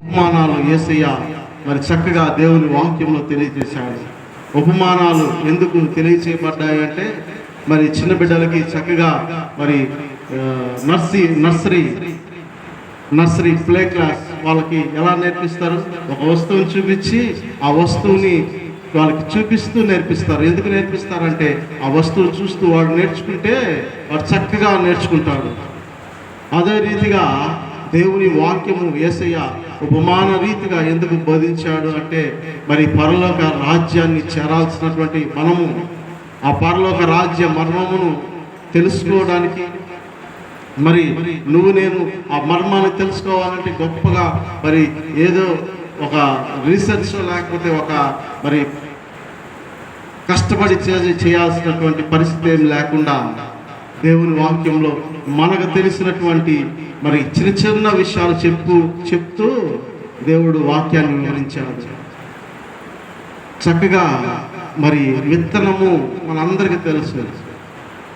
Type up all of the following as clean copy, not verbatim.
ఉపమానాలు యేసయ్య మరి చక్కగా దేవుని వాక్యంలో తెలియజేశాడు. ఉపమానాలు ఎందుకు తెలియచేయబడ్డాయి అంటే మరి చిన్న బిడ్డలకి చక్కగా మరి నర్సరీ ప్లే క్లాస్ వాళ్ళకి ఎలా నేర్పిస్తారు? ఒక వస్తువుని చూపించి ఆ వస్తువుని వాళ్ళకి చూపిస్తూ నేర్పిస్తారు. ఎందుకు నేర్పిస్తారంటే ఆ వస్తువులు చూస్తూ వాడు నేర్చుకుంటే వాడు చక్కగా నేర్చుకుంటాడు. అదే రీతిగా దేవుని వాక్యము యేసయ్య ఉపమాన రీతిగా ఎందుకు బోధించాడు అంటే మరి పరలోక రాజ్యాన్ని చేరాల్సినటువంటి మనము ఆ పరలోక రాజ్య మర్మమును తెలుసుకోవడానికి, మరి నువ్వు నేను ఆ మర్మాన్ని తెలుసుకోవాలంటే గొప్పగా మరి ఏదో ఒక రీసెర్చ్ లేకపోతే ఒక మరి కష్టపడి చేయాల్సినటువంటి పరిస్థితి ఏం లేకుండా దేవుని వాక్యంలో మనకు తెలిసినటువంటి మరి చిన్న చిన్న విషయాలు చెప్తూ దేవుడు వాక్యాన్ని వివరించాడు. చక్కగా మరి విత్తనము మనందరికీ తెలుసు.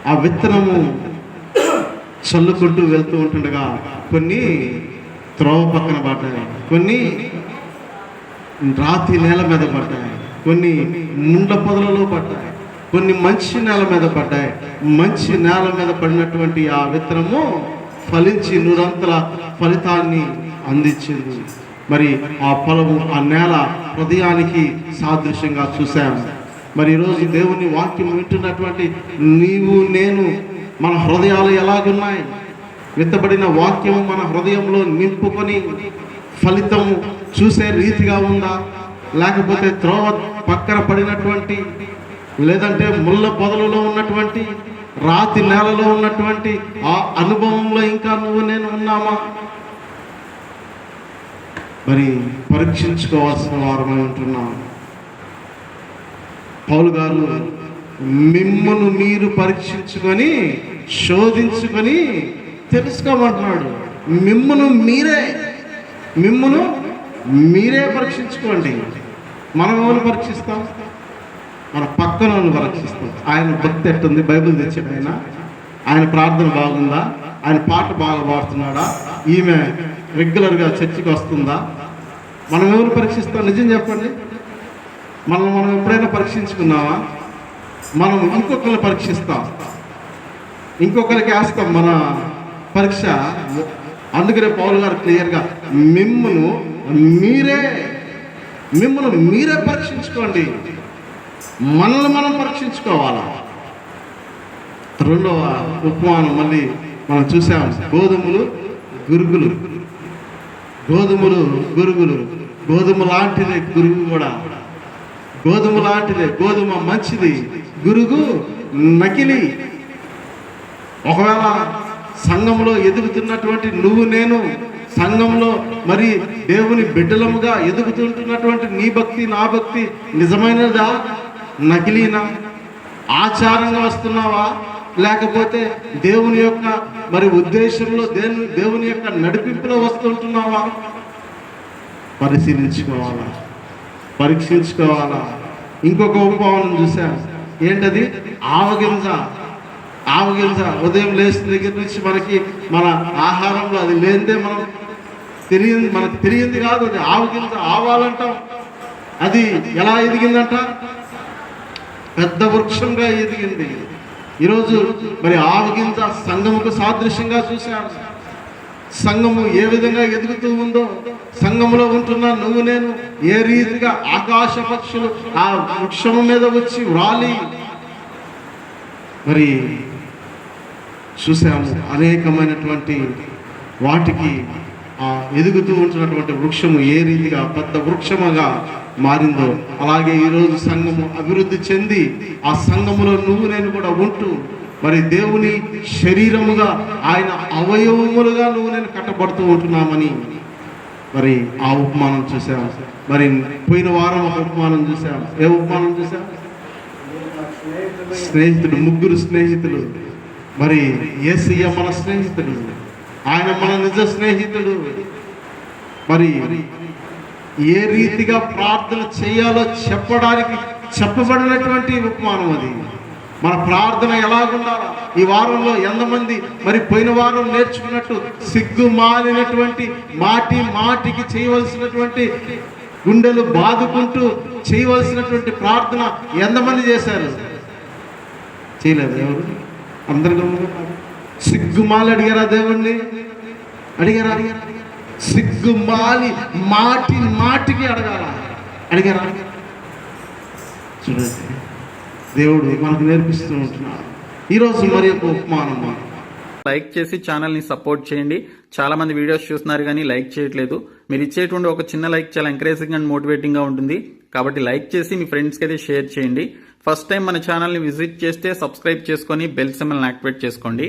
ఆ విత్తనము చల్లుకుంటూ వెళ్తూ ఉంటుండగా కొన్ని త్రోవ పక్కన పడ్డాయి, కొన్ని రాతి నేల మీద పడ్డాయి, కొన్ని ముండ్ల పొదలలో పడ్డాయి, కొన్ని మంచి నేల మీద పడ్డాయి. మంచి నేల మీద పడినటువంటి ఆ విత్తనము ఫలించి నూరంతల ఫలితాన్ని అందించింది. మరి ఆ ఫలము ఆ నేల హృదయానికి సాదృశ్యంగా చూశాము. మరి ఈరోజు దేవుని వాక్యం వింటున్నటువంటి నీవు నేను మన హృదయాలు ఎలాగున్నాయి? విత్తబడిన వాక్యము మన హృదయంలో నింపుకొని ఫలితము చూసే రీతిగా ఉందా? లేకపోతే త్రోవ పక్కన పడినటువంటి, లేదంటే ముళ్ళ పొదలలో ఉన్నటువంటి, రాతి నేలలో ఉన్నటువంటి ఆ అనుభవంలో ఇంకా నువ్వు నేను ఉన్నామా? మరి పరీక్షించుకోవాల్సిన వారమై ఉంటున్నాం. పౌలు గారు మిమ్మును మీరు పరీక్షించుకొని శోధించుకొని తెలుసుకోమంటున్నాడు. మిమ్మును మీరే పరీక్షించుకోండి. మనం ఎవరు పరీక్షిస్తాం? మన పక్కన పరీక్షిస్తాం. ఆయన భక్తి ఎట్టుంది? బైబిల్ తెచ్చాడు ఆయన ప్రార్థన బాగుందా? ఆయన పాట బాగా పాడుతున్నాడా? ఈమె రెగ్యులర్గా చర్చికి వస్తుందా? మనం ఎవరు పరీక్షిస్తాం? నిజం చెప్పండి. మనం ఎప్పుడైనా పరీక్షించుకున్నావా? మనం ఇంకొకరిని పరీక్షిస్తాం, ఇంకొకరికి వేస్తాం మన పరీక్ష. అందుకనే పౌలు గారు క్లియర్గా మిమ్మును మీరే పరీక్షించుకోండి. మనల్ని మనం పరీక్షించుకోవాలా. రెండవ ఉపమానం మళ్ళీ మనం చూసాం. గోధుమలు గురుగులు. గోధుమ లాంటిదే గురుగు కూడా. గోధుమ లాంటిదే. గోధుమ మంచిది, గురుగు నకిలీ. ఒకవేళ సంఘంలో ఎదుగుతున్నటువంటి నువ్వు నేను, సంఘంలో మరి దేవుని బిడ్డలముగా ఎదుగుతుంటున్నటువంటి నీ భక్తి నా భక్తి నిజమైనదా నకిలీనా? ఆచారంగా వస్తున్నావా? లేకపోతే దేవుని యొక్క మరి ఉద్దేశంలో దేవుని యొక్క నడిపింపులో వస్తుంటున్నావా? పరీక్షించుకోవాలా. ఇంకొక ఉపమానం చూసాం. ఏంటది? ఆవగింజ. ఉదయం లేచిన దగ్గర నుంచి మన ఆహారంలో అది లేనిదే మనకు తెలియంది కాదు. అది ఆవగింజ. ఆవాలంటాం. అది ఎలా ఎదిగిందంట? పెద్ద వృక్షంగా ఎదిగింది. ఈరోజు మరి ఆవగింజ సంఘముకు సాదృశ్యంగా చూశాను. సంఘము ఏ విధంగా ఎదుగుతూ ఉందో, సంఘములో ఉంటున్న నువ్వు నేను ఏ రీతిగా ఆకాశ పక్షులు ఆ వృక్షము మీద వచ్చి వ్రాలి మరి చూసాము. అనేకమైనటువంటి వాటికి ఆ ఎదుగుతూ ఉంటున్నటువంటి వృక్షము ఏ రీతిగా పెద్ద వృక్షముగా మారిందో, అలాగే ఈరోజు సంఘము అభివృద్ధి చెంది ఆ సంఘములో నువ్వు నేను కూడా ఉంటూ మరి దేవుని శరీరముగా ఆయన అవయవములుగా నువ్వు నేను కట్టబడుతూ ఉంటున్నామని మరి ఆ ఉపమానం చూసాం. మరి పోయిన వారం ఒక ఉపమానం చూసాం. ఏ ఉపమానం చూసాం? స్నేహితుడు, ముగ్గురు స్నేహితులు. మరి యేసయ్య మన స్నేహితుడు, ఆయన మన నిజ స్నేహితుడు. మరి ఏ రీతిగా ప్రార్థన చేయాలో చెప్పడానికి చెప్పబడినటువంటి ఉపమానం అది. మన ప్రార్థన ఎలాగుండాలా? ఈ వారంలో ఎంతమంది మరి పోయిన వారం నేర్చుకున్నట్టు సిగ్గుమాలినటువంటి మాటికి చేయవలసినటువంటి గుండెలు బాదుకుంటూ చేయవలసినటువంటి ప్రార్థన ఎంతమంది చేశారు? చేయలేదు. ఎవరు? అందరు సిగ్గుమాలి అడిగారా దేవుణ్ణి? అడిగారా? సిగ్గుమాలి మాటికి అడిగారా? చూడండి, దేవుడు మనకు నేర్పిస్తూ ఉంటున్నాడు. ఈరోజు మరి ఒక ఉపమానం. లైక్ చేసి ఛానల్ని సపోర్ట్ చేయండి. చాలా మంది వీడియోస్ చూస్తున్నారు కానీ లైక్ చేయట్లేదు. మీరు ఇచ్చేటువంటి ఒక చిన్న లైక్ చాలా ఎంకరేజింగ్ అండ్ మోటివేటింగ్గా ఉంటుంది. కాబట్టి లైక్ చేసి మీ ఫ్రెండ్స్కి అయితే షేర్ చేయండి. ఫస్ట్ టైం మన ఛానల్ని విజిట్ చేస్తే సబ్స్క్రైబ్ చేసుకొని బెల్ సింబల్ని యాక్టివేట్ చేసుకోండి.